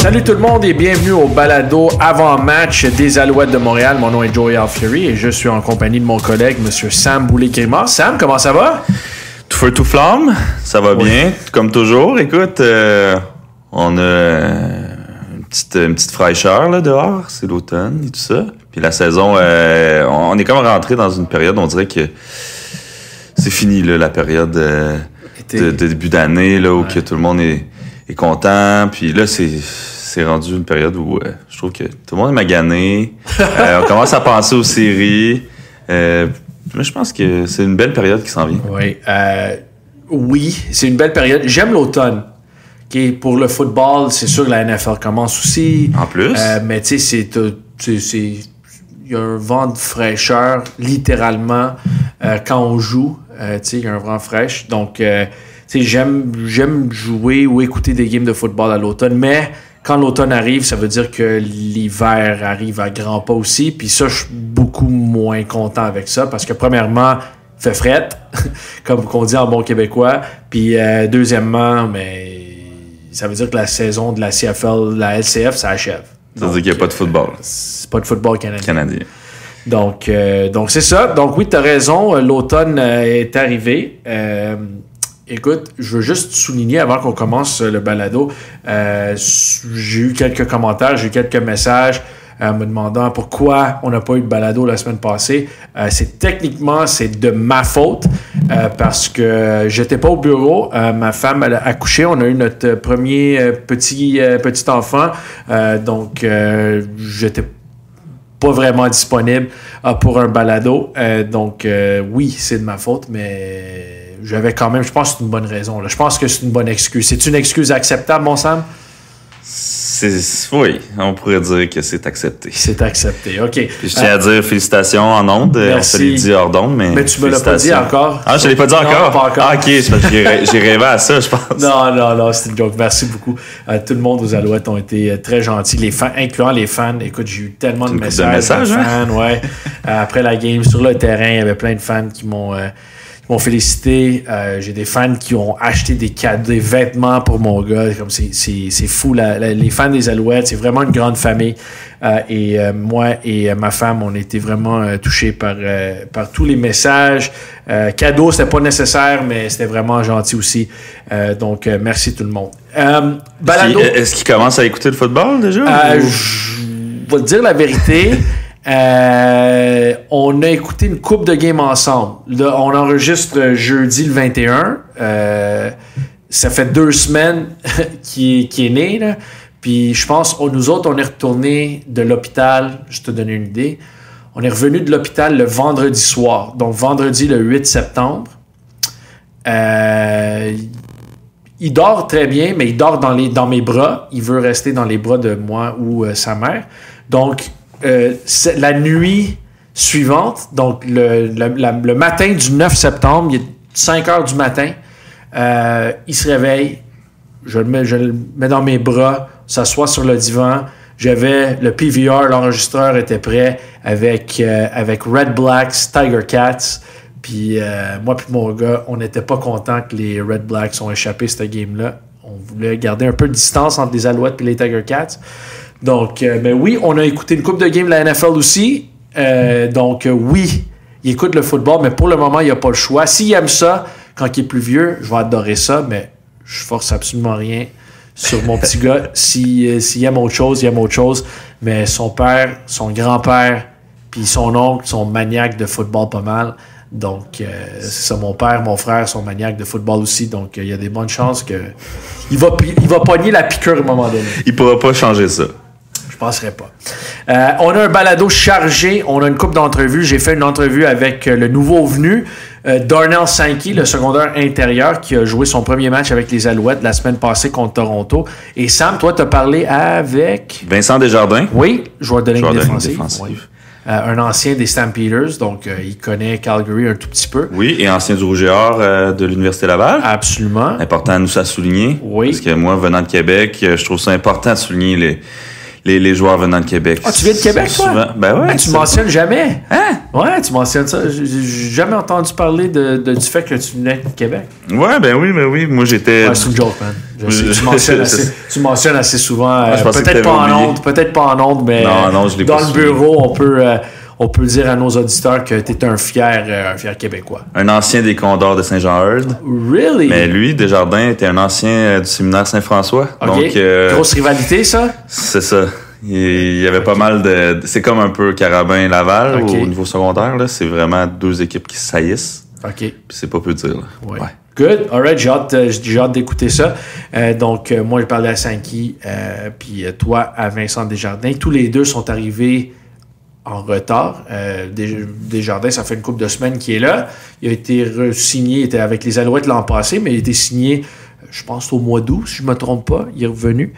Salut tout le monde et bienvenue au balado avant-match des Alouettes de Montréal. Mon nom est Joey Alfieri et je suis en compagnie de mon collègue, M. Sam Boulay-Grimard. Sam, comment ça va? Tout feu, tout flamme, ça va bien, comme toujours. Écoute, on a une petite fraîcheur là, dehors, c'est l'automne et tout ça. Puis la saison, on est comme rentré dans une période, on dirait que c'est fini là, la période de début d'année là, où que tout le monde est content. Puis là, c'est rendu une période où je trouve que tout le monde est magané. On commence à penser aux séries. Moi, je pense que c'est une belle période qui s'en vient. Oui, c'est une belle période. J'aime l'automne. Okay, pour le football, c'est sûr que la NFL commence aussi. En plus. Mais tu sais, il y a un vent de fraîcheur, littéralement, quand on joue. Tu sais, il y a un vent fraîche. Donc, tu sais, j'aime jouer ou écouter des games de football à l'automne. Mais quand l'automne arrive, ça veut dire que l'hiver arrive à grands pas aussi. Puis ça, je suis beaucoup moins content avec ça. Parce que premièrement, il fait fret, comme qu'on dit en bon québécois. Puis deuxièmement, mais ça veut dire que la saison de la CFL, la LCF, ça achève. Ça veut dire qu'il n'y a pas de football. C'est pas de football canadien. Donc c'est ça. Donc oui, tu as raison. L'automne est arrivé. Écoute, je veux juste souligner avant qu'on commence le balado, j'ai eu quelques commentaires, j'ai eu quelques messages me demandant pourquoi on n'a pas eu de balado la semaine passée. C'est de ma faute parce que j'étais pas au bureau. Ma femme elle a accouché. On a eu notre premier petit enfant. Donc, j'étais pas vraiment disponible pour un balado. Donc, oui, c'est de ma faute, mais j'avais quand même, je pense que c'est une bonne raison. Là. Je pense que c'est une bonne excuse. C'est une excuse acceptable, mon Sam? Oui, on pourrait dire que c'est accepté. C'est accepté, OK. Puis je tiens à dire félicitations en ondes. On se l'est dit hors d'onde, mais tu me l'as pas dit encore. Ah, je l'ai pas dit encore? Non, pas encore. Ah, OK, c'est parce que j'ai rêvé à ça, je pense. Non, c'est une joke. Merci beaucoup. Tout le monde aux Alouettes ont été très gentils, les fans, incluant les fans. Écoute, j'ai eu tellement de messages de fans, ouais. Après la game, sur le terrain, il y avait plein de fans qui m'ont félicité. J'ai des fans qui ont acheté des cadeaux, des vêtements pour mon gars. Comme c'est fou. Les fans des Alouettes, c'est vraiment une grande famille. Et moi et ma femme, on a été vraiment touchés par tous les messages. Cadeaux, c'était pas nécessaire, mais c'était vraiment gentil aussi. Donc, merci tout le monde. Balado. Est-ce qu'il commence à écouter le football déjà? Je vais te dire la vérité. On a écouté une coupe de games ensemble. Là, on enregistre jeudi le 21. Ça fait 2 semaines qui est né. Là. Puis je pense, nous autres, on est retourné de l'hôpital. Je te donne une idée. On est revenu de l'hôpital le vendredi soir. Donc vendredi le 8 septembre. Il dort très bien, mais il dort dans mes bras. Il veut rester dans les bras de moi ou sa mère. Donc la nuit suivante, donc le matin du 9 septembre, il est 5 heures du matin, il se réveille, je le mets dans mes bras, s'assoit sur le divan, j'avais le PVR, l'enregistreur était prêt avec Red Blacks, Tiger Cats, puis moi puis mon gars, on n'était pas contents que les Red Blacks ont échappé cette game-là. On voulait garder un peu de distance entre les Alouettes et les Tiger Cats. Donc, mais oui, on a écouté une coupe de game de la NFL aussi. Oui, il écoute le football, mais pour le moment, il n'a pas le choix. S'il aime ça, quand il est plus vieux, je vais adorer ça, mais je force absolument rien sur mon petit gars. S'il aime autre chose, il aime autre chose. Mais son père, son grand-père, puis son oncle sont maniaques de football pas mal. Donc, c'est ça, mon père, mon frère sont maniaques de football aussi. Donc, il y a des bonnes chances que il va pogner la piqûre à un moment donné. Il pourra pas changer ça. Je penserais pas. On a un balado chargé. On a une couple d'entrevues. J'ai fait une entrevue avec le nouveau venu, Darnell Sankey, le secondaire intérieur, qui a joué son premier match avec les Alouettes la semaine passée contre Toronto. Et Sam, toi, tu as parlé avec Vincent Desjardins. Oui, joueur de ligne défensive. Oui. Un ancien des Stampeders, donc il connaît Calgary un tout petit peu. Oui, et ancien du Rouge et Or de l'Université Laval. Absolument. Important à nous à souligner. Oui. Parce que moi, venant de Québec, je trouve ça important de souligner les joueurs venant de Québec. Ah, tu viens de Québec, toi? Souvent, ben ouais. Tu mentionnes jamais. Hein? Ouais, tu mentionnes ça. J'ai jamais entendu parler du fait que tu venais de Québec. Ouais, ben oui. Moi, j'étais... Ouais, c'est une joke, man. Tu mentionnes assez souvent. Peut-être pas en ondes, mais non, je l'ai dans pas le bureau, on peut dire à nos auditeurs que tu es un fier Québécois. Un ancien des Condors de Saint-Jean-Eudes. Really? Mais lui, Desjardins, était un ancien du séminaire Saint-François. OK. Donc, grosse rivalité, ça? C'est ça. Il y avait pas mal de... C'est comme un peu Carabin-Laval au niveau secondaire. Là. C'est vraiment deux équipes qui se saillissent. OK. Puis c'est pas peu dire. Là. Ouais. Good. All right. J'ai hâte d'écouter ça. Donc, moi, je parlais à Sankey, puis toi, à Vincent Desjardins. Tous les deux sont arrivés en retard. Desjardins, ça fait une couple de semaines qu'il est là. Il a été re-signé, il était avec les Alouettes l'an passé, mais il a été signé, je pense, au mois d'août, si je ne me trompe pas. Il est revenu.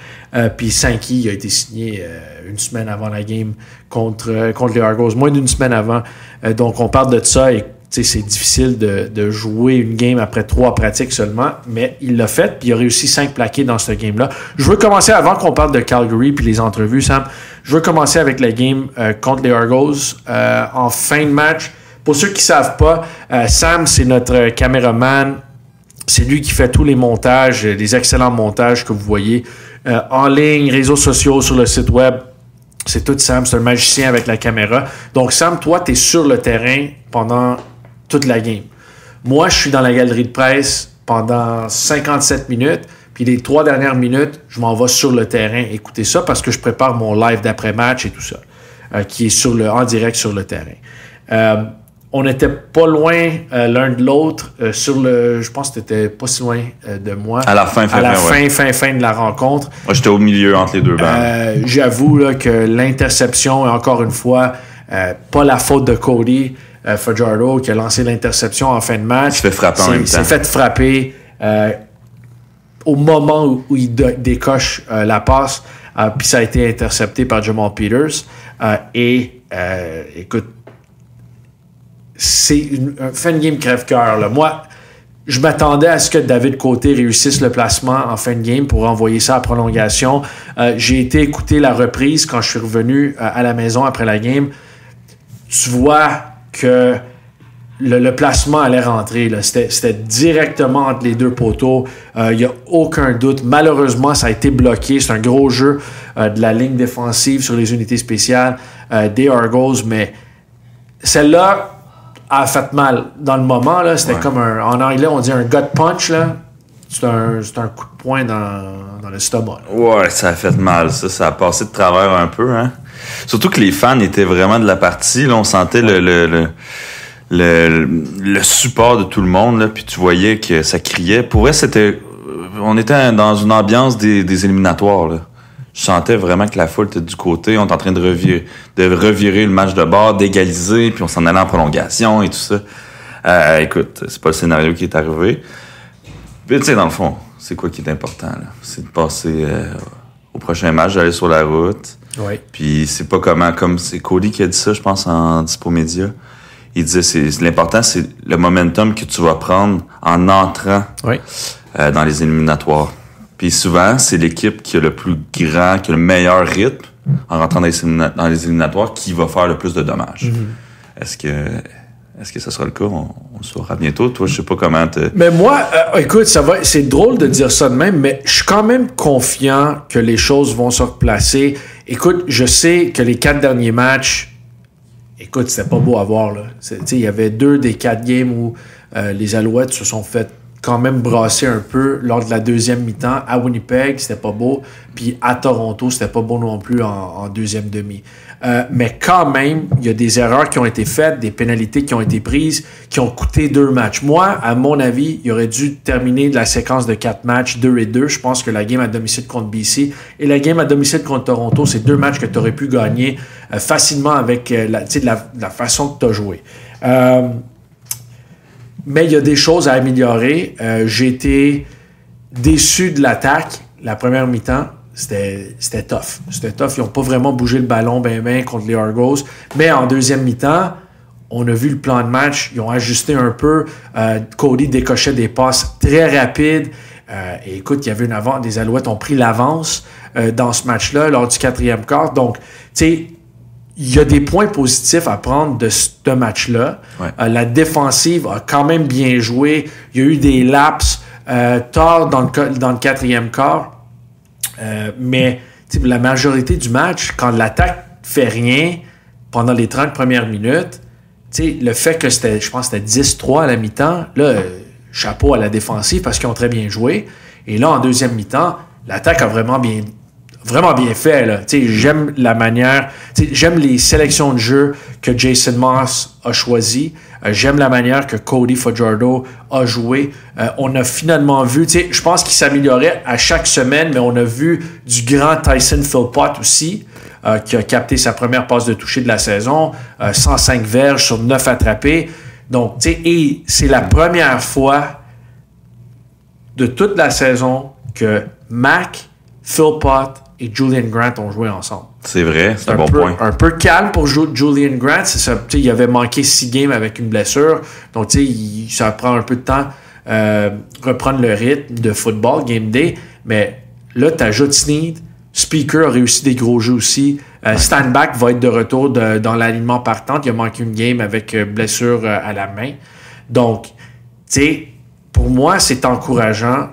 Puis Sankey, il a été signé une semaine avant la game contre les Argos, moins d'une semaine avant. Donc, on parle de ça et c'est difficile de jouer une game après 3 pratiques seulement, mais il l'a fait, puis il a réussi 5 plaqués dans ce game-là. Je veux commencer, avant qu'on parle de Calgary puis les entrevues, Sam, je veux commencer avec la game contre les Argos en fin de match. Pour ceux qui ne savent pas, Sam, c'est notre caméraman. C'est lui qui fait tous les montages, les excellents montages que vous voyez en ligne, réseaux sociaux, sur le site web. C'est tout Sam, c'est un magicien avec la caméra. Donc Sam, toi, tu es sur le terrain pendant toute la game. Moi, je suis dans la galerie de presse pendant 57 minutes, puis les 3 dernières minutes, je m'en vais sur le terrain écouter ça parce que je prépare mon live d'après-match et tout ça, qui est en direct sur le terrain. On n'était pas loin l'un de l'autre je pense que tu n'étais pas si loin de moi. À la fin de la rencontre. Moi, j'étais au milieu entre les deux bandes. J'avoue là, que l'interception, encore une fois, pas la faute de Cody Fajardo qui a lancé l'interception en fin de match. Il s'est fait frapper en même temps. Il s'est fait frapper au moment où il décoche la passe, puis ça a été intercepté par Jamal Peters. Écoute, c'est un fin de game crève-cœur. Là. Moi, je m'attendais à ce que David Côté réussisse le placement en fin de game pour envoyer ça à prolongation. J'ai été écouter la reprise quand je suis revenu à la maison après la game. Tu vois que le placement allait rentrer. Là. C'était directement entre les deux poteaux. Il n'y a aucun doute. Malheureusement, ça a été bloqué. C'est un gros jeu de la ligne défensive sur les unités spéciales des Argos, mais celle-là a fait mal. Dans le moment, là, c'était comme en anglais, on dit un gut punch. Là. C'est un coup de poing dans l'estomac. Là. Ouais, ça a fait mal. Ça a passé de travers un peu. Hein? Surtout que les fans étaient vraiment de la partie. Là, on sentait le support de tout le monde. Là, puis tu voyais que ça criait. Pour vrai, on était dans une ambiance des éliminatoires. Là. Je sentais vraiment que la foule était du côté. On était en train de revirer le match de bord, d'égaliser, puis on s'en allait en prolongation et tout ça. Écoute, c'est pas le scénario qui est arrivé. Puis tu sais, dans le fond, c'est quoi qui est important, là? C'est de passer au prochain match, d'aller sur la route. Oui. Puis c'est pas comme c'est Cody qui a dit ça, je pense, en Dispo Média. Il disait, l'important, c'est le momentum que tu vas prendre en entrant dans les éliminatoires. Puis souvent, c'est l'équipe qui a le plus grand, qui a le meilleur rythme en rentrant dans les éliminatoires qui va faire le plus de dommages. Mm-hmm. Est-ce que ça sera le cas? On le saura bientôt. Toi, je sais pas comment Mais moi, écoute, c'est drôle de dire ça de même, mais je suis quand même confiant que les choses vont se replacer. Écoute, je sais que les 4 derniers matchs, écoute, c'était pas beau à voir. Il y avait 2 des 4 games où les Alouettes se sont fait quand même brasser un peu lors de la deuxième mi-temps. À Winnipeg, c'était pas beau. Puis à Toronto, c'était pas beau non plus en deuxième demi. Mais quand même, il y a des erreurs qui ont été faites, des pénalités qui ont été prises, qui ont coûté 2 matchs. Moi, à mon avis, il aurait dû terminer de la séquence de 4 matchs, 2-2. Je pense que la game à domicile contre BC et la game à domicile contre Toronto, c'est 2 matchs que tu aurais pu gagner facilement avec la façon que tu as joué. Mais il y a des choses à améliorer. J'ai été déçu de l'attaque. La première mi-temps, c'était tough. C'était tough. Ils n'ont pas vraiment bougé le ballon ben contre les Argos. Mais en deuxième mi-temps, on a vu le plan de match. Ils ont ajusté un peu. Cody décochait des passes très rapides. Et écoute, il y avait une avance. Les Alouettes ont pris l'avance. dans ce match-là, lors du 4e quart. Donc, tu sais, il y a des points positifs à prendre de ce match-là. Ouais. La défensive a quand même bien joué. Il y a eu des laps tard dans le 4e quart. Mais la majorité du match, quand l'attaque fait rien pendant les 30 premières minutes, le fait que je pense que c'était 10-3 à la mi-temps, là, chapeau à la défensive parce qu'ils ont très bien joué. Et là, en deuxième mi-temps, l'attaque a vraiment bien fait. Là. J'aime la manière, j'aime les sélections de jeu que Jason Moss a choisies. J'aime la manière que Cody Fajardo a joué. On a finalement vu, je pense qu'il s'améliorait à chaque semaine, mais on a vu du grand Tyson Philpott aussi, qui a capté sa première passe de toucher de la saison, 105 verges sur 9 attrapés. Donc, et c'est la première fois de toute la saison que Mac, Philpott et Julian Grant ont joué ensemble. C'est vrai, c'est un bon point. Un peu calme pour Julian Grant. C'est ça, il avait manqué 6 games avec une blessure. Donc, ça prend un peu de temps reprendre le rythme de football, game day. Mais là, tu ajoutes Snead. Speaker a réussi des gros jeux aussi. Stanback va être de retour dans l'alignement partant. Il a manqué une game avec blessure à la main. Donc, tu sais, pour moi, c'est encourageant.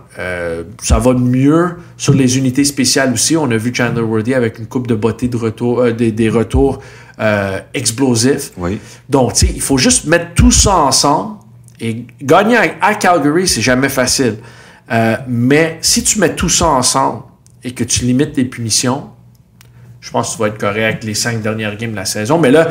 Ça va mieux sur les unités spéciales aussi. On a vu Chandler Worthy avec une coupe de beauté de retour, des retours explosifs. Oui. Donc, tu sais, il faut juste mettre tout ça ensemble. Et gagner à Calgary, c'est jamais facile. Mais si tu mets tout ça ensemble et que tu limites les punitions, je pense que tu vas être correct les 5 dernières games de la saison. Mais là,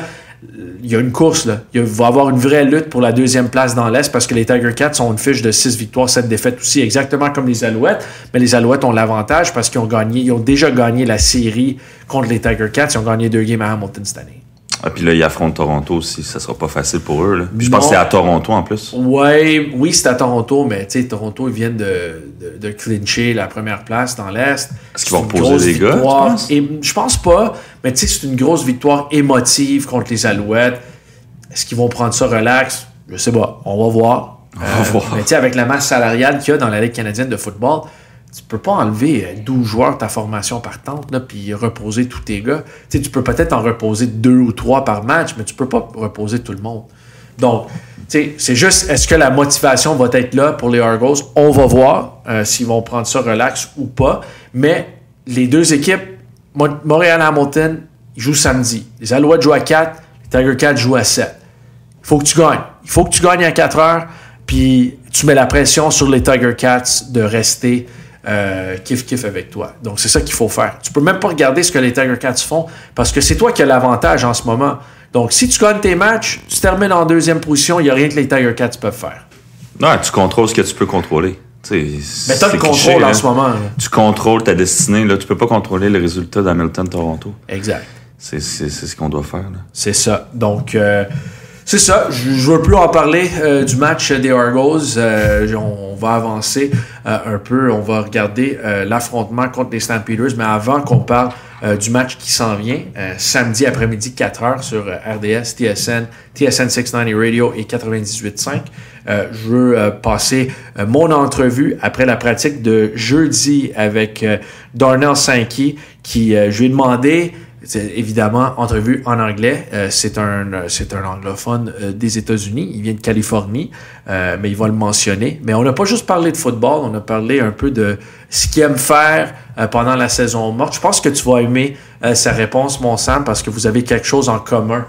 il y a une course, là. Il va y avoir une vraie lutte pour la 2e place dans l'Est parce que les Tiger Cats ont une fiche de 6 victoires, 7 défaites aussi, exactement comme les Alouettes. Mais les Alouettes ont l'avantage parce qu'ils ont déjà gagné la série contre les Tiger Cats. Ils ont gagné 2 games à Hamilton cette année. Ah, puis là, ils affrontent Toronto aussi. Ça sera pas facile pour eux. Là. Puis je pense que c'est à Toronto en plus. Oui, c'est à Toronto, mais tu sais, Toronto, ils viennent de clincher la première place dans l'Est. Est-ce qu'ils vont reposer les gars, tu penses? Et je pense pas, mais tu sais, c'est une grosse victoire émotive contre les Alouettes. Est-ce qu'ils vont prendre ça relax? Je sais pas. On va voir. Mais tu sais, avec la masse salariale qu'il y a dans la Ligue canadienne de football, tu peux pas enlever 12 joueurs de ta formation partante là, puis reposer tous tes gars. Tu sais, tu peux peut-être en reposer 2 ou 3 par match, mais tu peux pas reposer tout le monde. Donc, tu sais, c'est juste, est-ce que la motivation va être là pour les Argos? On va voir s'ils vont prendre ça relax ou pas. Mais les deux équipes, Montréal-Hamilton, ils jouent samedi. Les Alouettes jouent à 4, les Tiger Cats jouent à 7. Il faut que tu gagnes. Il faut que tu gagnes à 4 heures, puis tu mets la pression sur les Tiger Cats de rester kiff-kiff avec toi. Donc, c'est ça qu'il faut faire. Tu peux même pas regarder ce que les Tiger Cats font parce que c'est toi qui as l'avantage en ce moment. Donc, si tu gagnes tes matchs, tu termines en 2e position, il n'y a rien que les Tiger Cats peuvent faire. Non, tu contrôles ce que tu peux contrôler. Mais tu as le contrôle en ce moment. Là. Tu contrôles ta destinée. Là. Tu peux pas contrôler le résultat d'Hamilton-Toronto. Exact. C'est ce qu'on doit faire. Là. C'est ça. Donc, c'est ça. Je ne veux plus en parler du match des Argos. On va avancer un peu. On va regarder l'affrontement contre les Stampeders. Mais avant qu'on parle du match qui s'en vient, samedi après-midi, 4h sur RDS, TSN 690 Radio et 98.5, je veux passer mon entrevue après la pratique de jeudi avec Darnell Sankey qui, je lui ai demandé... C'est évidemment entrevue en anglais. C'est un anglophone des États-Unis. Il vient de Californie, mais il va le mentionner. Mais on n'a pas juste parlé de football, on a parlé un peu de ce qu'il aime faire pendant la saison morte. Je pense que tu vas aimer sa réponse, mon Sam, parce que vous avez quelque chose en commun,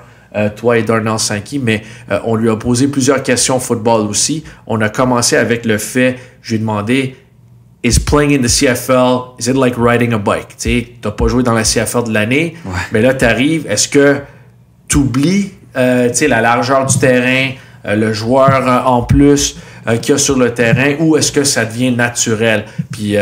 toi et Darnell Sankey, mais on lui a posé plusieurs questions football aussi. On a commencé avec le fait, je lui ai demandé... Is playing in the CFL, is it like riding a bike? Tu n'as pas joué dans la CFL de l'année, mais là, tu arrives. Est-ce que tu oublies la largeur du terrain, le joueur en plus qu'il y a sur le terrain, ou est-ce que ça devient naturel? Puis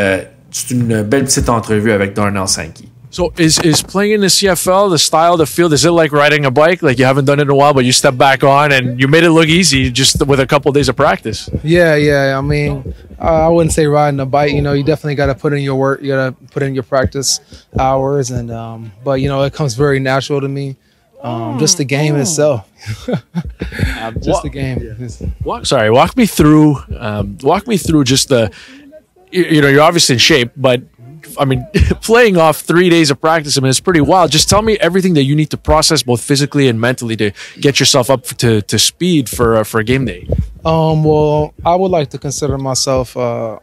c'est une belle petite entrevue avec Darnell Sankey. So is playing in the CFL, the style, the field, is it like riding a bike? Like you haven't done it in a while, but you step back on and you made it look easy just with a couple of days of practice. Yeah. I mean, I wouldn't say riding a bike. You know, you definitely got to put in your work. You got to put in your practice hours. And but, you know, it comes very natural to me. Just the game itself. Just the game. Walk me through just the, you know, you're obviously in shape, but playing off 3 days of practice, I mean, it's pretty wild. Just tell me everything that you need to process both physically and mentally to get yourself up to speed for a game day. Well, I would like to consider myself, a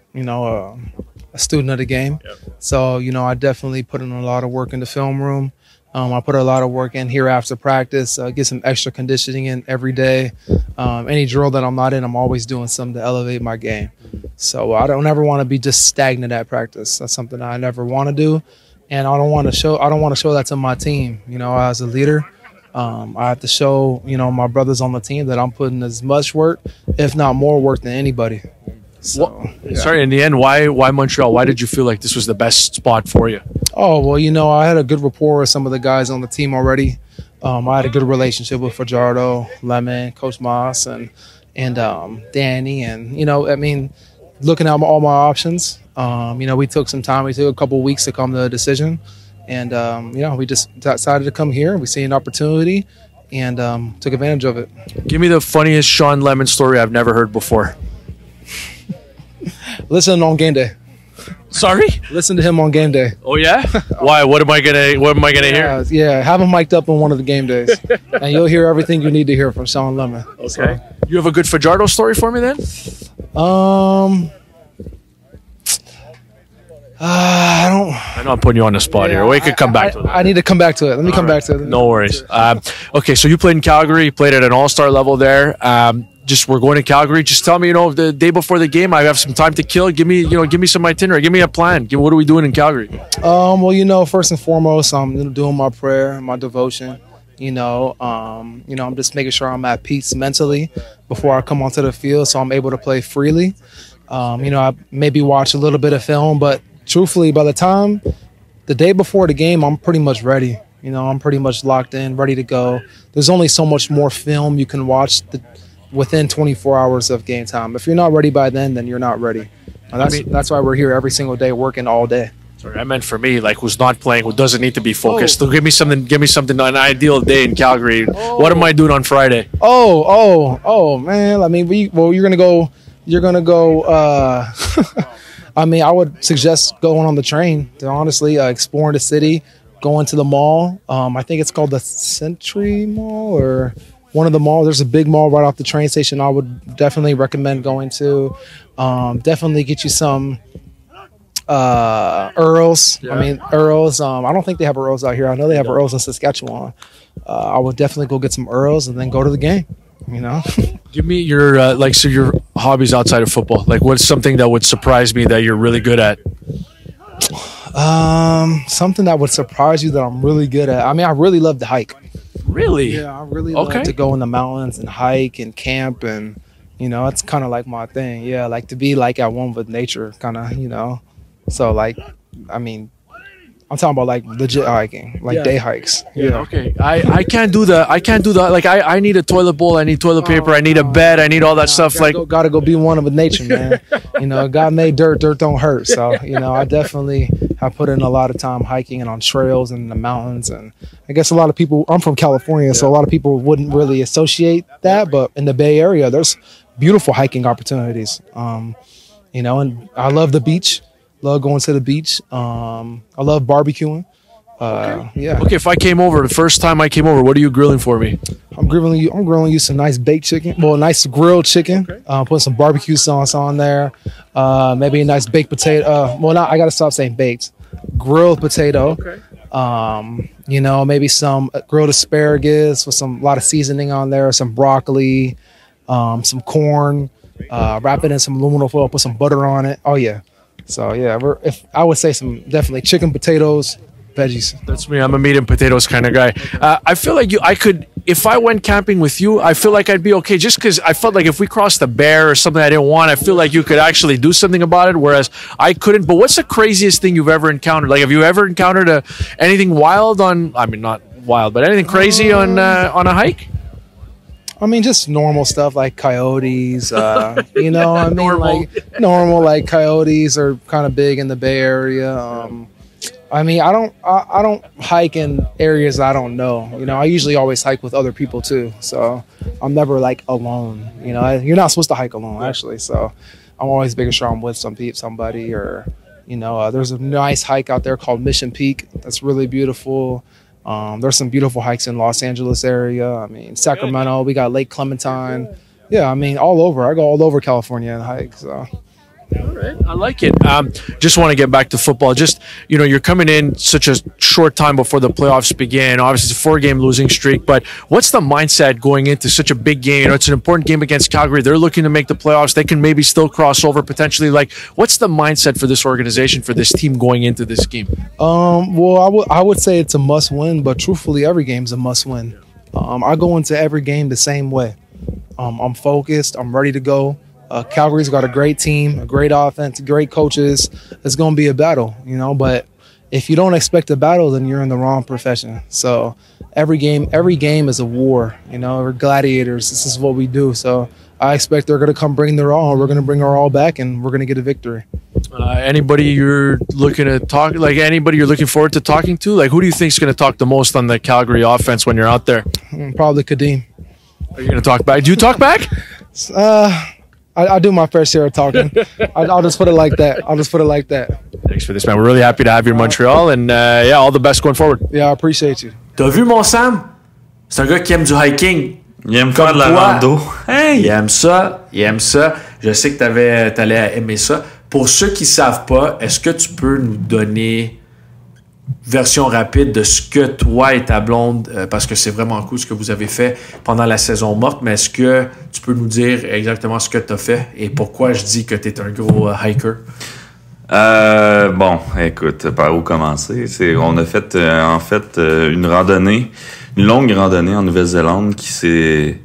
student of the game. Yep. So, I definitely put in a lot of work in the film room. I put a lot of work in here after practice, get some extra conditioning in every day. Any drill that I'm not in, I'm always doing something to elevate my game. So I don't ever want to be just stagnant at practice. That's something I never want to do. And I don't want to show that to my team. As a leader, I have to show, my brothers on the team that I'm putting as much work, if not more work than anybody. So, yeah. Sorry, in the end, why Montreal? Why did you feel like this was the best spot for you? Oh, well, I had a good rapport with some of the guys on the team already. I had a good relationship with Fajardo, Lemon, Coach Moss, and Danny. And, looking at all my options, we took some time. We took a couple of weeks to come to a decision. And, we just decided to come here. We see an opportunity and took advantage of it. Give me the funniest Shawn Lemon story I've never heard before. Listen on game day. Sorry? Listen to him on game day. Oh yeah? Why? What am I gonna hear? Yeah, have him mic'd up on one of the game days, and you'll hear everything you need to hear from Shawn Lemon. Okay. So. You have a good Fajardo story for me then? I know I'm putting you on the spot here. We could come back to it. I need to come back to it. Let me come back to it. No worries. Okay, so you played in Calgary. You played at an all-star level there. We're going to Calgary. Just tell me, the day before the game, I have some time to kill. Give me some itinerary. Give me a plan. What are we doing in Calgary? Well, first and foremost, I'm doing my prayer, my devotion. I'm just making sure I'm at peace mentally before I come onto the field, so I'm able to play freely. I maybe watch a little bit of film, but truthfully, by the day before the game, I'm pretty much ready. I'm pretty much locked in, ready to go. There's only so much more film you can watch within 24 hours of game time. If you're not ready by then you're not ready. And that's why we're here every single day, working all day. Sorry, I meant for me, who's not playing, who doesn't need to be focused. So give me something, an ideal day in Calgary. What am I doing on Friday? Man. You're gonna go. I would suggest going on the train. To honestly, exploring the city, going to the mall. I think it's called the Century Mall or one of the malls. There's a big mall right off the train station. I would definitely recommend going to. Definitely get you some Earls. Yeah. Earls. I don't think they have Earls out here. I know they have Earls in Saskatchewan. I would definitely go get some Earls and then go to the game. Give me your your hobbies outside of football. What's something that would surprise me that you're really good at? Something that would surprise you that I'm really good at. I really love to hike. Really? Yeah, I really love to go in the mountains and hike and camp, and it's kind of like my thing. Yeah, to be at one with nature, kind of. So I'm talking about legit hiking, day hikes. Yeah. Okay. I can't do that. I need a toilet bowl. I need toilet paper. I need a bed. I need all that stuff. Gotta go be one with nature, man. God made dirt. Dirt don't hurt. So I definitely have put in a lot of time hiking and on trails and in the mountains. And I guess a lot of people. I'm from California, so a lot of people wouldn't really associate that. But in the Bay Area, there's beautiful hiking opportunities. And I love the beach. Love going to the beach. I love barbecuing. Yeah. Okay, if I came over, the first time I came over, what are you grilling for me? I'm grilling you some nice baked chicken. Well, nice grilled chicken. Okay. Put some barbecue sauce on there. Maybe a nice baked potato. I got to stop saying baked. Grilled potato. Okay. Maybe some grilled asparagus with a lot of seasoning on there. Some broccoli. Some corn. Wrap it in some aluminum foil. Put some butter on it. Oh yeah. So yeah, I would say some definitely chicken, potatoes, veggies. That's me. I'm a meat and potatoes kind of guy. I feel like I could, if I went camping with you, I feel like I'd be okay. Just because I felt like if we crossed a bear or something I didn't want, I feel like you could actually do something about it, whereas I couldn't. But what's the craziest thing you've ever encountered? Have you ever encountered anything wild not wild, but anything crazy on a hike? Just normal stuff like coyotes, normal coyotes are kind of big in the Bay Area. I don't hike in areas I don't know. I usually always hike with other people too. So I'm never alone. You're not supposed to hike alone actually. So I'm always making sure I'm with somebody or You know, there's a nice hike out there called Mission Peak. That's really beautiful. There's some beautiful hikes in Los Angeles area. I mean, Sacramento, we got Lake Clementine. Yeah, I mean, all over. I go all over California and hike. So. All right. I like it. Just want to get back to football. Just, you know, you're coming in such a short time before the playoffs begin. Obviously, it's a 4-game losing streak, but what's the mindset going into such a big game? You know, it's an important game against Calgary. They're looking to make the playoffs. They can maybe still cross over potentially. Like, what's the mindset for this organization, for this team going into this game? Well, I would say it's a must win, but truthfully, every game's a must win. I go into every game the same way. I'm focused. I'm ready to go. Calgary's got a great team, a great offense, great coaches. It's going to be a battle, you know, but if you don't expect a battle, then you're in the wrong profession. So every game is a war, you know, we're gladiators. This is what we do. So I expect they're going to come bring their all. We're going to bring our all back, and we're going to get a victory. Anybody you're looking to talk, like anybody you're looking forward to talking to? Like, who do you think is going to talk the most on the Calgary offense when you're out there? Probably Kadeem. Are you going to talk back? Do you talk back? I do my fair share of talking. I'll just put it like that. Thanks for this, man. We're really happy to have you in Montreal, and yeah, all the best going forward. Yeah, I appreciate you. T'as vu mon Sam? C'est un gars qui aime du hiking. Il aime faire de la rando. Hey! Il aime ça. Je sais que t'allais aimer ça. Pour ceux qui savent pas, est-ce que tu peux nous donner version rapide de ce que toi et ta blonde, parce que c'est vraiment cool ce que vous avez fait pendant la saison morte, mais est-ce que tu peux nous dire exactement ce que tu as fait et pourquoi je dis que tu es un gros hiker? Bon, écoute, par où commencer? On a fait une randonnée, une longue randonnée en Nouvelle-Zélande qui s'est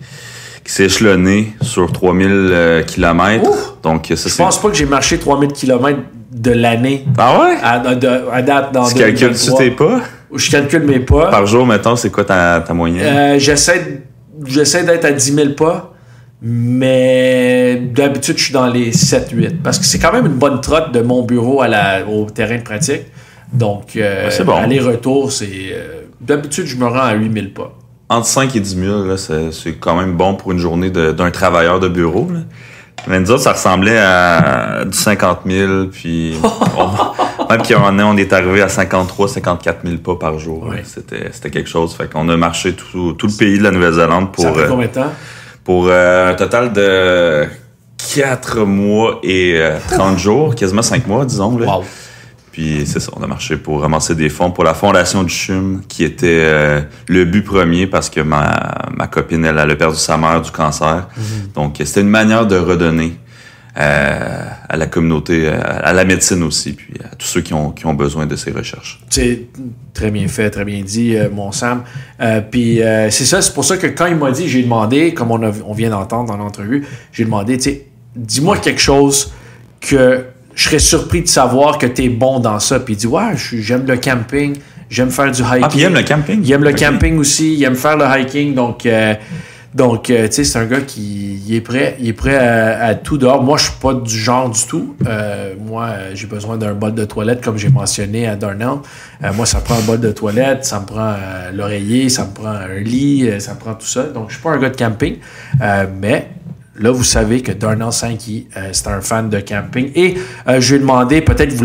échelonnée sur 3000 km. Donc, ça, je pense pas que j'ai marché 3000 km de l'année. Ah ouais? À date dans 2023. Tu calcules-tu tes pas? Je calcule mes pas. Par jour, mettons, c'est quoi ta moyenne? J'essaie d'être à 10 000 pas, mais d'habitude, je suis dans les 7-8. Parce que c'est quand même une bonne trotte de mon bureau au terrain de pratique. Donc, c'est bon. aller-retour, c'est... d'habitude, je me rends à 8 000 pas. Entre 5 et 10 000, là, c'est quand même bon pour une journée d'un travailleur de bureau, là. Mais nous autres, ça ressemblait à du 50 000, puis même qu'il y a un an, on est arrivé à 53 54 000 pas par jour. Oui. C'était quelque chose. Fait qu'on a marché tout le pays de la Nouvelle-Zélande pour... Ça fait combien de temps? Pour un total de 4 mois et 30 jours, quasiment 5 mois, disons. Là. Wow. Puis c'est ça, on a marché pour ramasser des fonds pour la fondation du CHUM, qui était le but premier parce que ma copine, elle a perdu sa mère du cancer. Mm-hmm. Donc c'était une manière de redonner à la communauté, à la médecine aussi, puis à tous ceux qui ont besoin de ces recherches. C'est très bien fait, très bien dit, mon Sam. Puis c'est ça, c'est pour ça que quand il m'a dit, j'ai demandé, comme on vient d'entendre dans l'entrevue, j'ai demandé, tu sais, dis-moi quelque chose que je serais surpris de savoir que tu es bon dans ça. Puis il dit, ouais, j'aime le camping, j'aime faire du hiking. Ah, puis il aime le camping? Il aime le camping aussi, il aime faire le hiking. Donc tu sais, c'est un gars qui est prêt à tout dehors. Moi, je suis pas du genre du tout. Moi, j'ai besoin d'un bol de toilette, comme j'ai mentionné à Darnell. Moi, ça me prend un bol de toilette, ça me prend l'oreiller, ça me prend un lit, ça me prend tout ça. Donc, je suis pas un gars de camping. Mais là, vous savez que Darnell Sankey, c'est un fan de camping. Et je lui ai demandé, peut-être que vous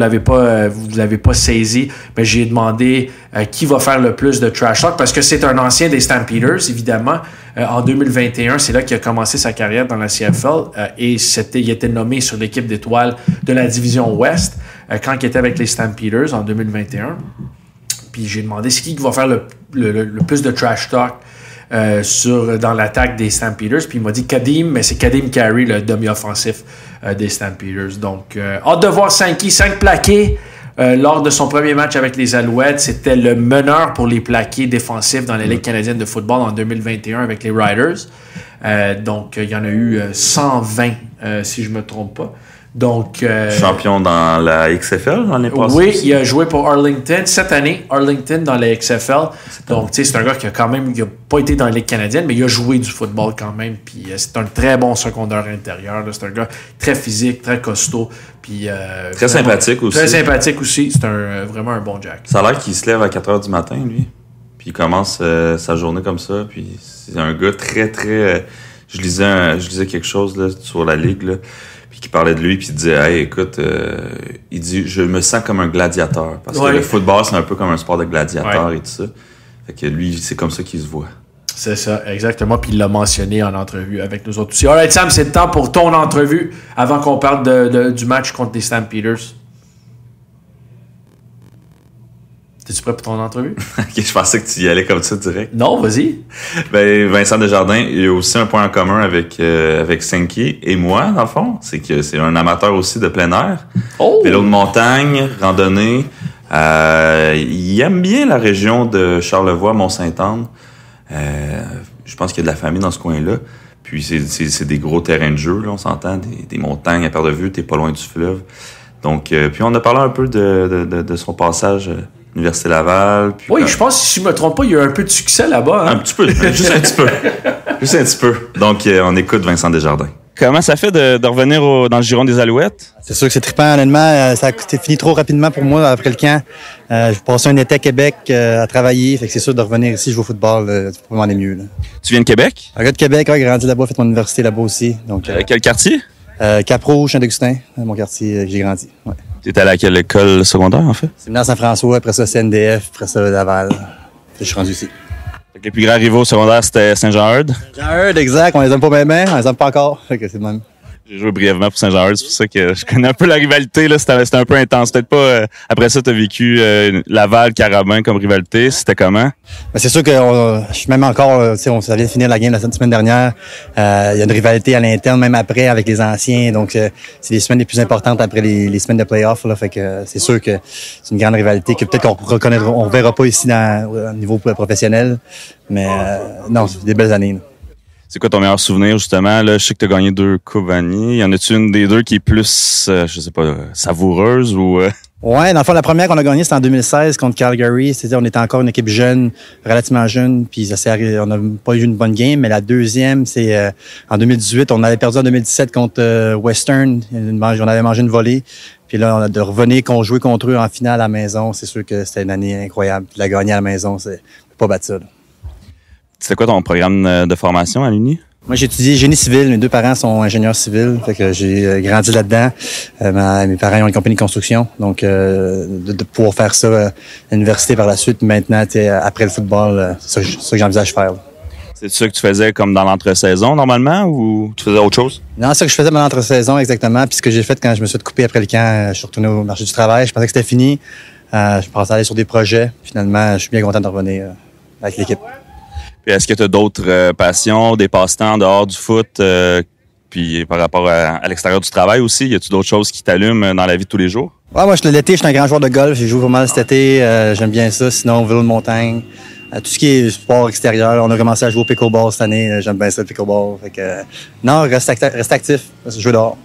l'avez pas saisi, mais j'ai demandé qui va faire le plus de trash talk, parce que c'est un ancien des Stampeders, évidemment. En 2021, c'est là qu'il a commencé sa carrière dans la CFL et il était nommé sur l'équipe d'étoiles de la division Ouest quand il était avec les Stampeders en 2021. Puis j'ai demandé c'est qui va faire le plus de trash talk dans l'attaque des Stampeders. Puis il m'a dit Kadeem, mais c'est Kadeem Carey, le demi-offensif des Stampeders. Donc, hâte de voir 5 plaqués lors de son premier match avec les Alouettes. C'était le meneur pour les plaqués défensifs dans la Ligue canadienne de football en 2021 avec les Riders. Donc, il y en a eu 120, si je ne me trompe pas. Donc, champion dans la XFL l'année passée. Oui, il a joué pour Arlington cette année, dans la XFL. Donc, tu sais, c'est un gars qui a quand même, il n'a pas été dans la Ligue canadienne, mais il a joué du football quand même. Puis c'est un très bon secondaire intérieur. Là. C'est un gars très physique, très costaud. Puis, très sympathique aussi. Très sympathique aussi. C'est vraiment un bon Jack. Ça a l'air qu'il se lève à 4 h du matin, lui. Puis il commence sa journée comme ça. Puis c'est un gars très, très... Je lisais quelque chose là, sur la Ligue, là. Puis qui parlait de lui, puis il disait, hey, écoute, il dit, je me sens comme un gladiateur. Parce que le football, c'est un peu comme un sport de gladiateur et tout ça. Fait que lui, c'est comme ça qu'il se voit. C'est ça, exactement. Puis il l'a mentionné en entrevue avec nous autres aussi. Alright, Sam, c'est le temps pour ton entrevue avant qu'on parle du match contre les Stampeders. T'es-tu prêt pour ton entrevue? Ok, je pensais que tu y allais comme ça direct. Non, vas-y. Ben, Vincent Desjardins, il y a aussi un point en commun avec Senki et moi, dans le fond. C'est que c'est un amateur aussi de plein air. Oh! Vélo de montagne, randonnée. Il aime bien la région de Charlevoix, Mont-Saint-Anne. Je pense qu'il y a de la famille dans ce coin-là. Puis c'est des gros terrains de jeu, là, on s'entend. Des montagnes à perte de vue, t'es pas loin du fleuve. Donc, puis on a parlé un peu de son passage Université Laval. Puis oui, je pense, si je me trompe pas, il y a eu un peu de succès là-bas. Hein? Un petit peu, juste un petit peu. Juste un petit peu. Donc, on écoute Vincent Desjardins. Comment ça fait de revenir dans le giron des Alouettes? C'est sûr que c'est trippant, honnêtement. Ça a fini trop rapidement pour moi après le camp. J'ai passé un été à Québec à travailler. Fait que c'est sûr de revenir ici jouer au football, c'est pour m'en aller mieux. Là. Tu viens de Québec? Un gars de Québec, j'ai grandi là-bas, fait mon université là-bas aussi. Donc, quel quartier? Cap-Rouge, Saint-Augustin, mon quartier, j'ai grandi. Ouais. Tu es allé à quelle école secondaire, en fait? Séminaire Saint-François, après ça CNDF, après ça Laval. Je suis rendu ici. Les plus grands rivaux secondaires, c'était Saint-Jean-Eudes? Saint-Jean-Eudes, exact. On les aime pas bien, on les aime pas encore. Fait que c'est le même. J'ai joué brièvement pour Saint-Jean-Eudes, c'est pour ça que je connais un peu la rivalité. Là, c'était un peu intense. Peut-être pas. Après ça, tu as vécu Laval-Carabin comme rivalité. C'était comment? Ben, c'est sûr que je suis même encore, on vient de finir la game la semaine dernière. Il y a une rivalité à l'interne, même après, avec les anciens. Donc, c'est les semaines les plus importantes après les semaines de playoff. Là, fait que c'est sûr que c'est une grande rivalité que peut-être on verra pas ici au niveau professionnel. Mais non, c'est des belles années. Là. C'est quoi ton meilleur souvenir, justement? Là, je sais que tu as gagné 2 Coupes Vanier. Y en a-tu une des deux qui est plus, je sais pas, savoureuse ou... Ouais, dans le fond, la première qu'on a gagnée, c'était en 2016 contre Calgary. C'est-à-dire, on était encore une équipe jeune, relativement jeune, puis on n'a pas eu une bonne game. Mais la deuxième, c'est en 2018. On avait perdu en 2017 contre Western. On avait mangé une volée. Puis là, de revenir jouer contre eux en finale à la maison, c'est sûr que c'était une année incroyable. Puis la gagner à la maison, c'est pas battre ça. Là. C'était quoi ton programme de formation à l'Uni? Moi, j'ai étudié génie civil. Mes 2 parents sont ingénieurs civils. Fait que j'ai grandi là-dedans. Mes parents ont une compagnie de construction. Donc, de pouvoir faire ça à l'université par la suite, maintenant, après le football, c'est ça que j'envisage de faire. Là. C'est ça que tu faisais comme dans l'entre-saison, normalement, ou tu faisais autre chose? Non, c'est ça que je faisais dans l'entre-saison, exactement. Puis ce que j'ai fait quand je me suis coupé après le camp, je suis retourné au marché du travail. Je pensais que c'était fini. Je pensais aller sur des projets. Finalement, je suis bien content de revenir avec l'équipe. Puis est-ce que tu as d'autres passions, des passe-temps en dehors du foot, puis par rapport à l'extérieur du travail aussi? Y a-tu d'autres choses qui t'allument dans la vie de tous les jours? Ouais, moi, l'été, je suis un grand joueur de golf. J'ai joué pas mal cet été. J'aime bien ça. Sinon, vélo de montagne. Tout ce qui est sport extérieur. On a commencé à jouer au pickleball cette année. J'aime bien ça, le pickleball. Fait que, non, reste actif. Jouer dehors.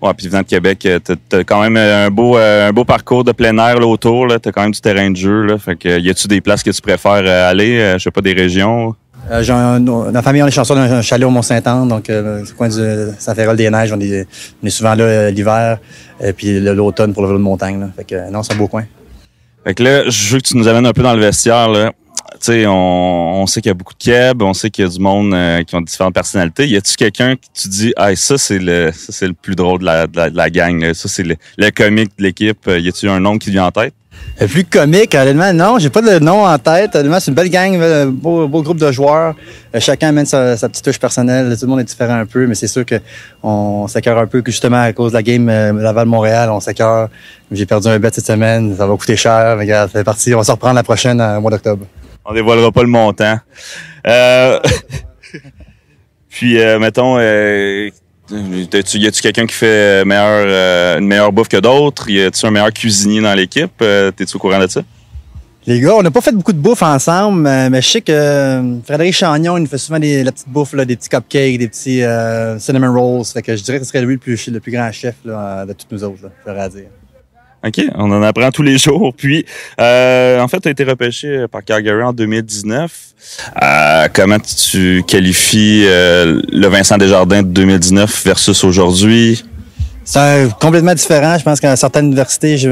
Ouais, puis venant de Québec, t'as quand même un beau parcours de plein air là, autour. T'as quand même du terrain de jeu. Là, fait que y a-tu des places que tu préfères aller? Je sais pas, des régions? Ma famille, on est chanceux d'un chalet au Mont-Saint-Anne, donc c'est le coin du Saint-Féral-des-Neiges. On est souvent là l'hiver, et puis l'automne pour le vélo de montagne. Là. Fait que non, c'est un beau coin. Fait que là, je veux que tu nous amènes un peu dans le vestiaire. Là. Tu sais, on sait qu'il y a beaucoup de Keb, on sait qu'il y a du monde qui ont différentes personnalités. Y a-tu quelqu'un que tu dis, ah, ça c'est le plus drôle de la gang, là. Ça c'est le comique de l'équipe. Y a-tu un nom qui vient en tête? Le plus comique, honnêtement, non, j'ai pas de nom en tête. Honnêtement, c'est une belle gang, un beau groupe de joueurs. Chacun amène sa petite touche personnelle. Tout le monde est différent un peu, mais c'est sûr qu'on s'écœure un peu, que justement, à cause de la game Laval-Montréal, on s'écœure. J'ai perdu un bet cette semaine, ça va coûter cher. Mais regarde, ça fait partie. On va se reprendre la prochaine au mois d'octobre. On dévoilera pas le montant. Puis, mettons, y a-tu quelqu'un qui fait une meilleure bouffe que d'autres? Y a-tu un meilleur cuisinier dans l'équipe? T'es-tu au courant de ça? Les gars, on n'a pas fait beaucoup de bouffe ensemble, mais je sais que Frédéric Chagnon, il nous fait souvent la petite bouffe, là, des petits cupcakes, des petits cinnamon rolls. Fait que je dirais que ce serait lui le plus grand chef là, de tous nous autres, j'aurais à dire. OK, on en apprend tous les jours. Puis, en fait, tu as été repêché par Calgary en 2019. Comment tu qualifies le Vincent Desjardins de 2019 versus aujourd'hui? C'est complètement différent. Je pense qu'à certaines universités, je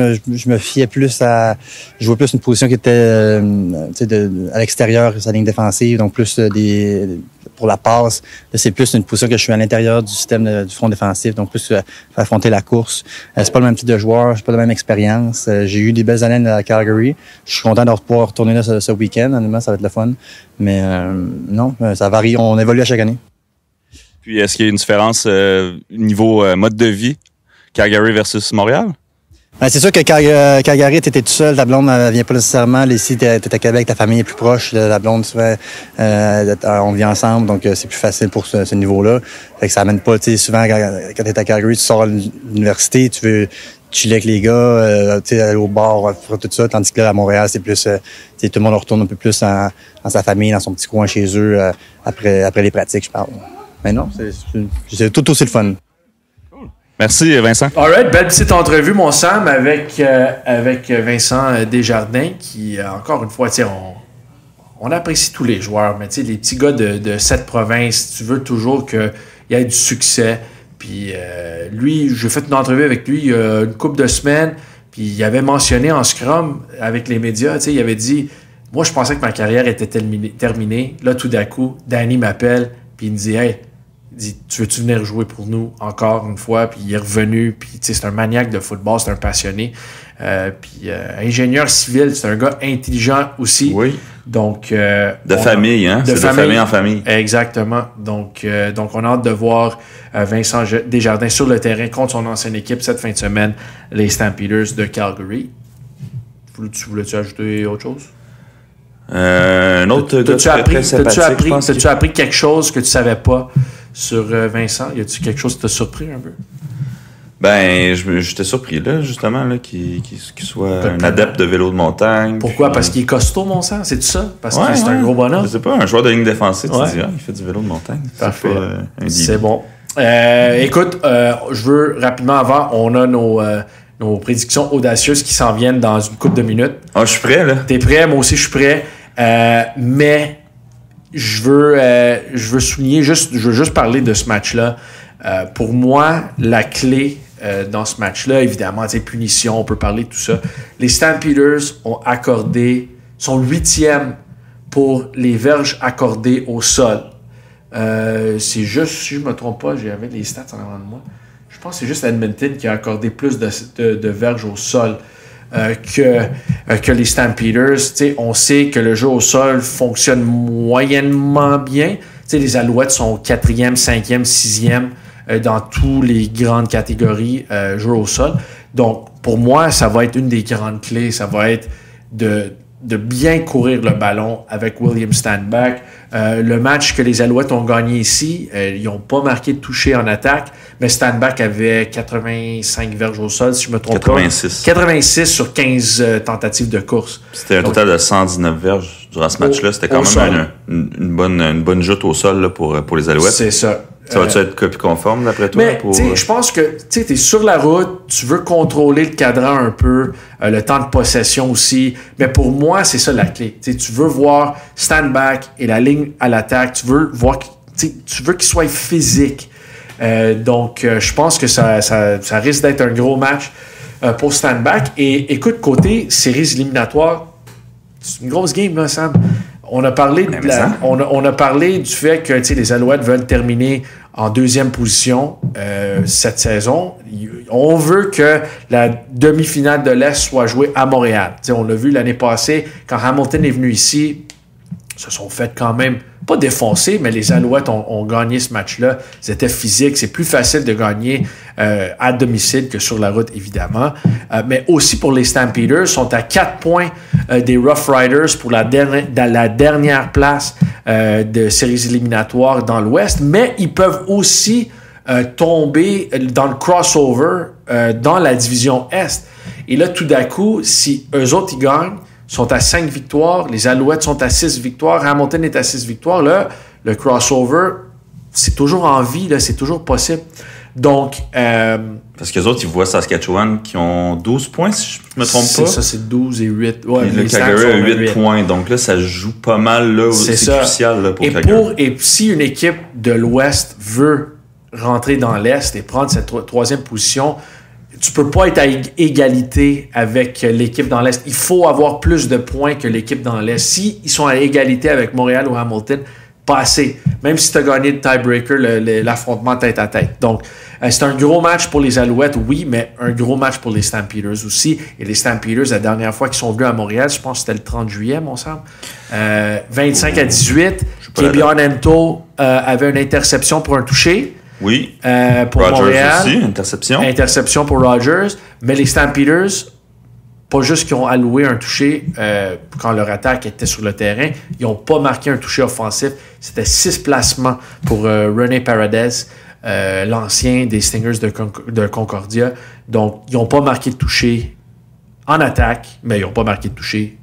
me fiais plus à... Je jouais plus une position qui était à l'extérieur de sa ligne défensive, donc plus pour la passe. Là, c'est plus une position que je suis à l'intérieur du système du front défensif, donc plus affronter la course. C'est pas le même type de joueur, j'ai pas la même expérience. J'ai eu des belles années à Calgary. Je suis content de pouvoir retourner là ce week-end. Honnêtement, ça va être le fun. Mais non, ça varie. On évolue à chaque année. Puis, est-ce qu'il y a une différence niveau mode de vie, Calgary versus Montréal? Ben, c'est sûr que Calgary, t'étais tout seul, ta blonde ne vient pas nécessairement. Ici, t'es à Québec, ta famille est plus proche. La blonde, souvent, on vit ensemble, donc c'est plus facile pour ce niveau-là. Fait que ça amène pas, tu sais, souvent, quand t'es à Calgary, tu sors à l'université, tu veux chiller avec les gars, tu sais, aller au bar, faire tout ça. Tandis que là, à Montréal, c'est plus, tu sais, tout le monde retourne un peu plus dans sa famille, dans son petit coin chez eux, après les pratiques, je parle. Mais non, c'est tout aussi le fun. Merci, Vincent. All right, belle petite entrevue, mon Sam, avec Vincent Desjardins, qui, encore une fois, on apprécie tous les joueurs, mais les petits gars de cette province, tu veux toujours qu'il y ait du succès. Puis lui, j'ai fait une entrevue avec lui il y a une couple de semaines, puis il avait mentionné en scrum avec les médias, il avait dit « Moi, je pensais que ma carrière était terminée. Là, tout d'un coup, Danny m'appelle, puis il me dit « Hey, tu veux-tu venir jouer pour nous encore une fois? » Puis il est revenu, puis c'est un maniaque de football, c'est un passionné. Puis ingénieur civil, c'est un gars intelligent aussi. Oui. Donc, de famille, hein? C'est de famille en famille. Exactement. Donc on a hâte de voir Vincent Desjardins sur le terrain contre son ancienne équipe cette fin de semaine, les Stampeders de Calgary. Voulais-tu ajouter autre chose? Un autre T'as-tu appris quelque chose que tu savais pas sur Vincent? Y a-tu quelque chose qui t'a surpris un peu? Ben, j'étais surpris, là, justement, là, qu'il soit un adepte de vélo de montagne. Pourquoi? Puis... Parce qu'il est costaud, mon sang? C'est ça? Parce que c'est un gros bonhomme? Je sais pas, un joueur de ligne défensive, tu dis, il fait du vélo de montagne. Parfait. C'est bon. Écoute, je veux rapidement, avant, on a nos prédictions audacieuses qui s'en viennent dans une couple de minutes. Ah, je suis prêt, là. T'es prêt? Moi aussi, je suis prêt. Mais je veux souligner, je veux juste parler de ce match-là. Pour moi, la clé dans ce match-là, évidemment, punition, on peut parler de tout ça. Les Stampeders sont 8e pour les verges accordées au sol. C'est juste, si je ne me trompe pas, j'avais les stats en avant de moi. Je pense que c'est juste Edmonton qui a accordé plus de verges au sol que les Stampeders. On sait que le jeu au sol fonctionne moyennement bien. Les Alouettes sont 4e, 5e, 6e dans toutes les grandes catégories jeu au sol. Donc, pour moi, ça va être une des grandes clés. Ça va être de bien courir le ballon avec William Stanback. Le match que les Alouettes ont gagné ici, ils n'ont pas marqué de toucher en attaque, mais Stanback avait 85 verges au sol, si je me trompe 86. pas. 86 sur 15 tentatives de course. C'était un total de 119 verges durant ce match-là. C'était quand même une bonne joute au sol là, pour les Alouettes. C'est ça. Ça va-tu être copie conforme d'après toi? Mais je pense que tu es sur la route, tu veux contrôler le cadran un peu, le temps de possession aussi. Mais pour moi, c'est ça la clé. Tu veux voir Stanback et la ligne à l'attaque. Tu veux qu'il soit physique. Donc, je pense que ça risque d'être un gros match pour Stanback. Et écoute, côté séries éliminatoires, c'est une grosse game, là, Sam. On a parlé on a parlé du fait que les Alouettes veulent terminer en 2e position cette saison. On veut que la demi-finale de l'Est soit jouée à Montréal. On l'a vu l'année passée, quand Hamilton est venu ici, ils se sont fait quand même, pas défoncer, mais les Alouettes ont gagné ce match-là. C'était physique. C'est plus facile de gagner à domicile que sur la route, évidemment. Mais aussi pour les Stampeders, sont à 4 points des Rough Riders pour la dernière place de séries éliminatoires dans l'Ouest. Mais ils peuvent aussi tomber dans le crossover dans la division Est. Et là, tout d'un coup, si eux autres, ils gagnent, sont à 5 victoires, les Alouettes sont à 6 victoires, Hamilton est à 6 victoires. Là, le crossover, c'est toujours en vie, là, c'est toujours possible. Donc... parce que les autres, ils voient Saskatchewan qui ont 12 points, si je ne me trompe pas. Ça, c'est 12 et 8. Ouais, le Calgary a 8 points. Donc là, ça joue pas mal. Là, c'est crucial là, pour Calgary. Et si une équipe de l'Ouest veut rentrer dans l'Est et prendre cette 3e position... Tu peux pas être à égalité avec l'équipe dans l'Est. Il faut avoir plus de points que l'équipe dans l'Est. Si ils sont à égalité avec Montréal ou Hamilton, pas assez. même si tu as gagné le tiebreaker, l'affrontement tête à tête. Donc, c'est un gros match pour les Alouettes, oui, mais un gros match pour les Stampeders aussi. Et les Stampeders, la dernière fois qu'ils sont venus à Montréal, je pense que c'était le 30 juillet, mon semble, 25-18. Kebion Ento avait une interception pour un toucher. Oui. Pour Rogers Montréal. aussi, interception. Interception pour Rogers. Mais les Stampeders, pas juste qu'ils ont alloué un toucher quand leur attaque était sur le terrain, ils n'ont pas marqué un toucher offensif. C'était 6 placements pour René Paredes, l'ancien des Stingers de Concordia. Donc, ils n'ont pas marqué de toucher en attaque, mais ils n'ont pas marqué de toucher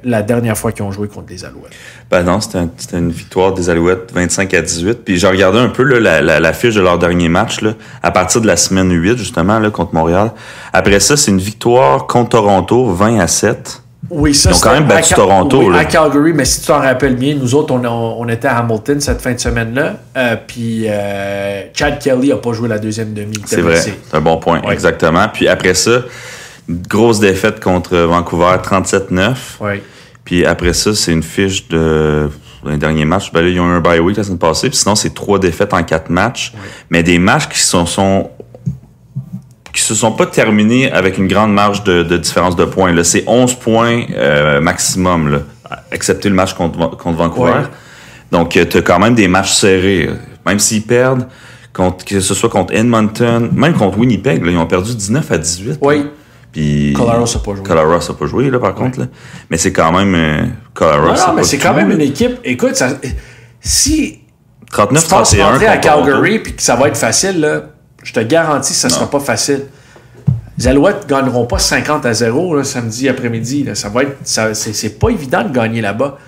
la dernière fois qu'ils ont joué contre les Alouettes. Ben non, c'était une victoire des Alouettes 25-18. Puis j'ai regardé un peu là, la fiche de leur dernier match là, à partir de la semaine 8, justement, là, contre Montréal. Après ça, c'est une victoire contre Toronto, 20-7. Oui, ça, ils ont quand même battu Toronto. Oui, là. à Calgary, mais si tu t'en rappelles bien, nous autres, on était à Hamilton cette fin de semaine-là. Puis Chad Kelly n'a pas joué la deuxième demi. C'est vrai, c'est un bon point, ouais. Exactement. Puis après ça, une grosse défaite contre Vancouver, 37-9. Oui. Puis après ça, c'est une fiche de les derniers matchs. Ben là, ils ont eu un bye week la semaine passée. Puis sinon, c'est 3 défaites en 4 matchs. Oui. Mais des matchs qui se sont pas terminés avec une grande marge de différence de points. Là, c'est 11 points maximum, là, excepté le match contre Vancouver. Oui. Donc, tu as quand même des matchs serrés. Même s'ils perdent, que ce soit contre Edmonton, même contre Winnipeg, là, ils ont perdu 19-18. Oui. Là. Puis Colaros n'a pas joué. Colaros n'a pas joué, là, par contre. Là. Mais c'est quand même... Colaros, non, mais c'est quand même une équipe... Écoute, si 39-31 tu penses rentrer à Calgary puis que ça va être facile, là, je te garantis que ça ne sera pas facile. Les Alouettes ne gagneront pas 50-0 là, samedi après-midi. Là. C'est pas évident de gagner là-bas.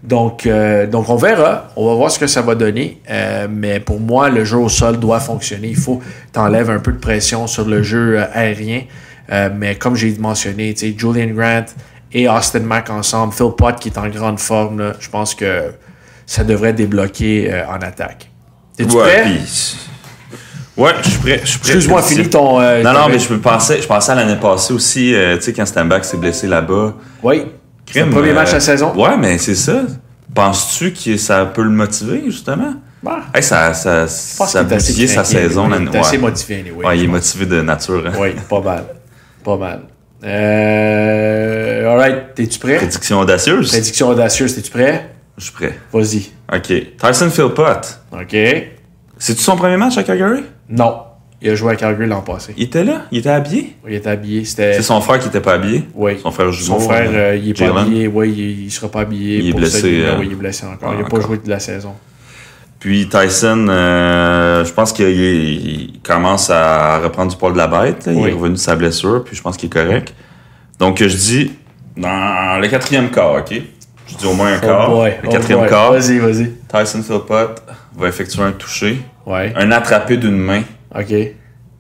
Donc, on verra. On va voir ce que ça va donner. Mais pour moi, le jeu au sol doit fonctionner. Il faut que tu enlèves un peu de pression sur le jeu aérien. Mais comme j'ai mentionné, Julian Grant et Austin Mack ensemble, Phil Pott qui est en grande forme, là, je pense que ça devrait débloquer en attaque. T'es-tu prêt? Ouais, je suis prêt. Excuse-moi, finis ton... non, mais je pensais à l'année passée aussi, tu sais, quand Stenback s'est blessé là-bas. Oui, c'est le premier match de la saison. Ouais, mais c'est ça. Penses-tu que ça peut le motiver, justement? Bah. Hey, ça a bousillé sa saison. Il est assez motivé, anyway. Ouais, il est motivé de nature. Hein? Oui, pas mal. Pas mal. Alright, t'es-tu prêt? Prédiction audacieuse. Prédiction audacieuse, t'es-tu prêt? Je suis prêt. Vas-y. OK. Tyson Philpott. OK. C'est-tu son premier match à Calgary? Non. Il a joué à Calgary l'an passé. Il était là? Il était habillé? Oui, il était habillé. C'est son frère qui était pas habillé? Oui. Son frère jumeau? Son frère, il est pas habillé. Oui, il sera pas habillé. Il est blessé. Oui, il est blessé encore. Il n'a pas joué de la saison. Puis Tyson, je pense qu'il commence à reprendre du poil de la bête. Là. Il est revenu de sa blessure, puis je pense qu'il est correct. Donc, je dis, dans le 4e quart, OK? Je dis au moins un quart. Le 4e quart. Vas-y. Tyson Philpott va effectuer un toucher. Ouais. Un attrapé d'une main. OK.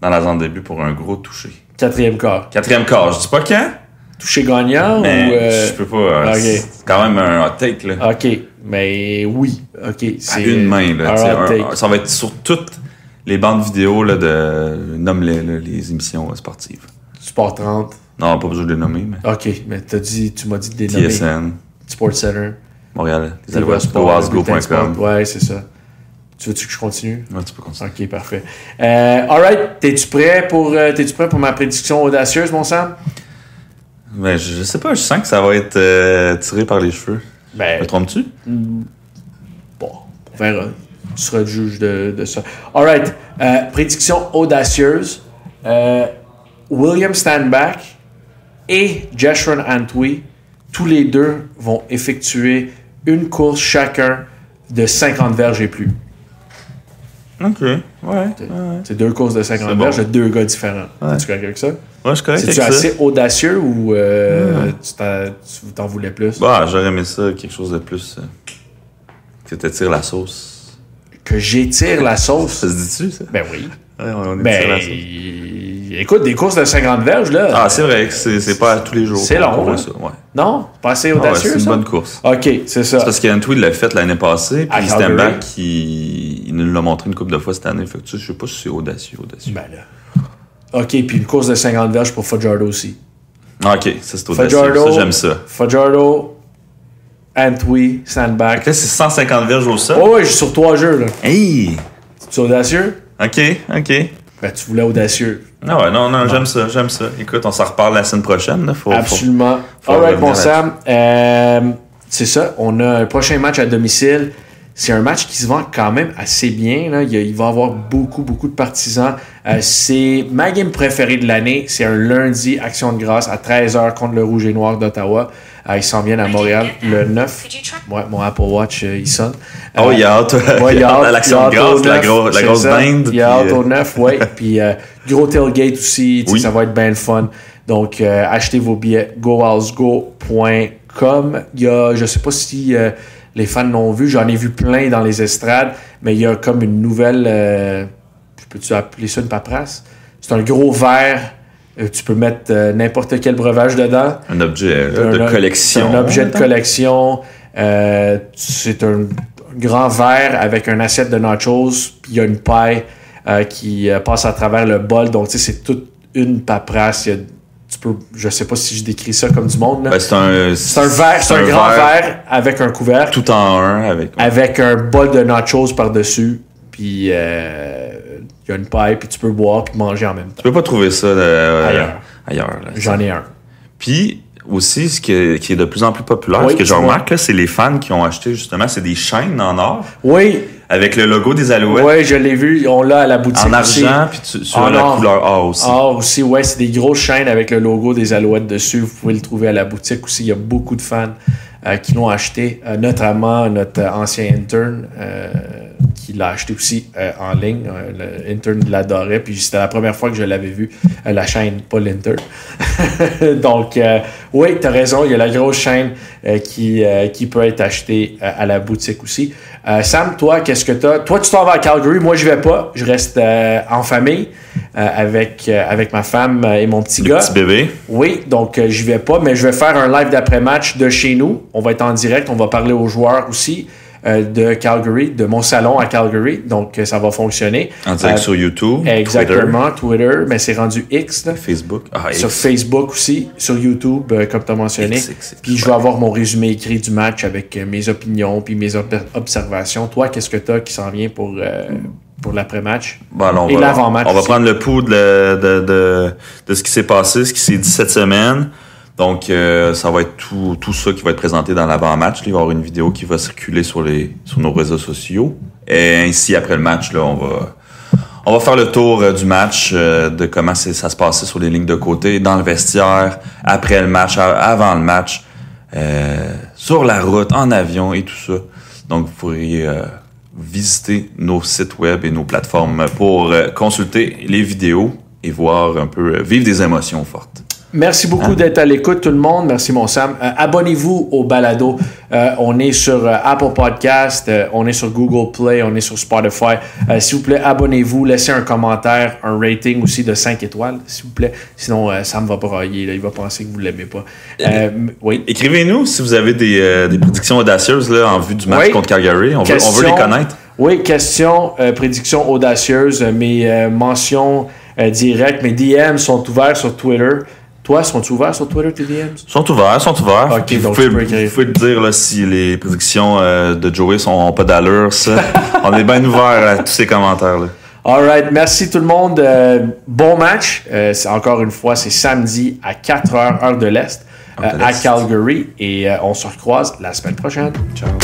Dans la zone de but pour un gros toucher. 4e quart. 4e quart. Je dis pas quand. Toucher gagnant mais ou... Je peux pas. Okay. C'est quand même un hot take, là. OK. Mais oui. OK. C'est une main, là. Ça va être sur toutes les bandes vidéo là, nomme les émissions sportives. Sport 30. Non, pas besoin de les nommer. Mais... OK. Mais tu m'as dit de les nommer. TSN. Sport Center. Montréal. Wasgo.com. Ouais, c'est ça. Tu veux-tu que je continue? Ouais, tu peux continuer. OK, parfait. Alright. T'es-tu prêt pour ma prédiction audacieuse, mon Sam? Ben, je sais pas, je sens que ça va être tiré par les cheveux. Me trompes-tu? Bon, on verra. Tu seras le juge de ça. Alright. Prédiction audacieuse. William Stanback et Jeshurun Antwi, tous les deux vont effectuer une course chacun de 50 verges et plus. OK, ouais. C'est 2 courses de 50 verges de 2 gars différents. Ouais. Es-tu correct avec ça? Ouais, je suis correct avec ça. C'est-tu assez audacieux ou tu t'en voulais plus? Bah, j'aurais aimé ça, quelque chose de plus... que t'étires la sauce. Que j'étire la sauce? Ça se dit-tu, ça? Ben oui. Ouais, on étire la sauce. Écoute, des courses de 50 verges, là... Ah, c'est vrai que c'est pas tous les jours. C'est long, hein? Ça, ouais. Non? Pas assez audacieux, c'est une bonne course. OK, c'est ça. C'est parce qu'Antwi l'a fait l'année passée, puis Stenback, il nous l'a montré une couple de fois cette année. Fait que je sais pas si c'est audacieux. Ben là. OK, puis une course de 50 verges pour Fajardo aussi. OK, ça c'est audacieux. Fajardo, ça, j'aime ça. Fajardo, Antwi, Sandbach. Là, c'est 150 verges au sol. Oh, ouais, j'ai sur 3 jeux, là. Hey! Tu es audacieux? OK. Ben, tu voulais audacieux. Ah ouais, non, j'aime ça. Écoute, on s'en reparle la semaine prochaine. Là. Absolument. faut All right, revenir mon Sam. C'est ça. On a un prochain match à domicile. C'est un match qui se vend quand même assez bien. Là. Il va y avoir beaucoup de partisans. C'est ma game préférée de l'année. C'est un lundi, Action de grâce, à 13h contre le Rouge et Noir d'Ottawa. Ils s'en viennent à Montréal le 9. Ouais, mon Apple Watch, il sonne. Il y a hâte. Ouais, il y a hâte. À l'Action de grâce, la grosse dinde. Il y a hâte au 9, oui. Puis gros tailgate aussi. Oui. Ça va être bien le fun. Donc, achetez vos billets. goalsgo.com. Il y a, je sais pas si les fans l'ont vu. J'en ai vu plein dans les estrades. Mais il y a comme une nouvelle... peux-tu appeler ça une paperasse? C'est un gros verre. Tu peux mettre n'importe quel breuvage dedans. Un objet de collection. C'est un objet de collection. C'est un grand verre avec un assiette de nachos. Puis il y a une paille qui passe à travers le bol. Donc, tu sais, c'est toute une paperasse. Je sais pas si je décris ça comme du monde. Là. Ben, c'est un verre, c'est un grand verre avec un couvercle. Tout en un. Avec un bol de nachos par-dessus. Puis il y a une paille, puis tu peux boire puis manger en même temps. Tu peux pas trouver ça ailleurs. Là. J'en ai un. Puis aussi, ce qui est de plus en plus populaire, ce que je remarque, là, c'est les fans qui ont acheté justement, c'est des chaînes en or. Oui. Avec le logo des Alouettes. Oui, je l'ai vu. On l'a à la boutique en argent, puis sur la couleur or aussi. Or aussi, ouais, c'est des grosses chaînes avec le logo des Alouettes dessus. Vous pouvez le trouver à la boutique aussi. Il y a beaucoup de fans qui l'ont acheté, notamment notre ancien intern qui l'a acheté aussi en ligne. L'intern l'adorait, puis c'était la première fois que je l'avais vu, la chaîne, pas l'intern. Donc, oui, tu as raison, il y a la grosse chaîne qui peut être achetée à la boutique aussi. Sam, toi, qu'est-ce que tu as? Toi, tu t'en vas à Calgary, moi, je vais pas. Je reste en famille avec ma femme et mon petit gars. Petit bébé. Oui, donc j'y vais pas, mais je vais faire un live d'après-match de chez nous. On va être en direct, on va parler aux joueurs aussi de Calgary, de mon salon à Calgary. Donc, ça va fonctionner. En direct sur YouTube, exactement, Twitter, mais c'est rendu X. Là. Facebook. Sur Facebook aussi, sur YouTube, comme tu as mentionné. X, puis je vais avoir mon résumé écrit du match avec mes opinions puis mes observations. Toi, qu'est-ce que tu as qui s'en vient pour l'après-match et l'avant-match? On va prendre le pouls de ce qui s'est passé, ce qui s'est dit cette semaine. Donc, ça va être tout ça qui va être présenté dans l'avant-match. Il va y avoir une vidéo qui va circuler sur nos réseaux sociaux. Et ainsi, après le match, là, on va faire le tour du match, de comment ça se passait sur les lignes de côté, dans le vestiaire, après le match, avant le match, sur la route, en avion et tout ça. Donc, vous pourriez visiter nos sites web et nos plateformes pour consulter les vidéos et voir un peu, vivre des émotions fortes. Merci beaucoup d'être à l'écoute, tout le monde. Merci, mon Sam. Abonnez-vous au balado. On est sur Apple Podcast, on est sur Google Play, on est sur Spotify. S'il vous plaît, abonnez-vous. Laissez un commentaire, un rating aussi de 5 étoiles, s'il vous plaît. Sinon, Sam va brailler. Là. Il va penser que vous ne l'aimez pas. Oui. Écrivez-nous si vous avez des prédictions audacieuses là, en vue du match contre Calgary. On veut les connaître. Oui, questions, prédictions audacieuses. Mes mentions directes, mes DM sont ouverts sur Twitter. Toi, sont-ils ouverts sur Twitter, tes DMs? Sont ouverts. Okay, vous pouvez le dire là, si les prédictions de Joey n'ont pas d'allure. Ça. On est bien ouvert à tous ces commentaires-là. All right. Merci tout le monde. Bon match. Encore une fois, c'est samedi à 4h, heure de l'Est, à Calgary. Et on se recroise la semaine prochaine. Ciao.